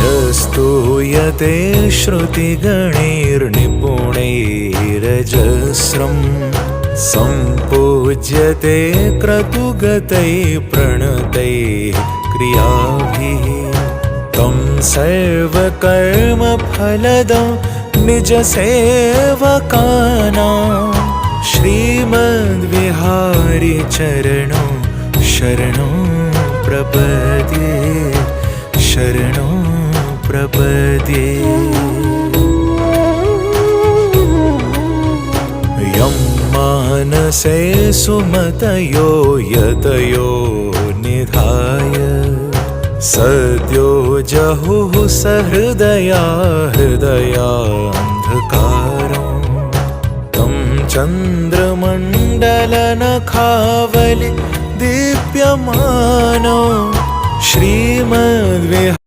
प्रस्तूयते श्रुतिगणैर्निपुणैरजस्रम् सम्पूज्यते क्रतुगतैः प्रणतैः क्रियाभिः तं सर्वकर्मफलदं निजसेवकानां श्रीमद्विहारी चरणं शरणं प्रपद्ये शरणं प्रपद्ये। यं मानसे सुमतयो यतयो निधाय सद्यो जहुः सहृदया हृदयान्धकारं तं चन्द्रमण्डलनखावलि दीप्यमानो श्रीमद्विहारी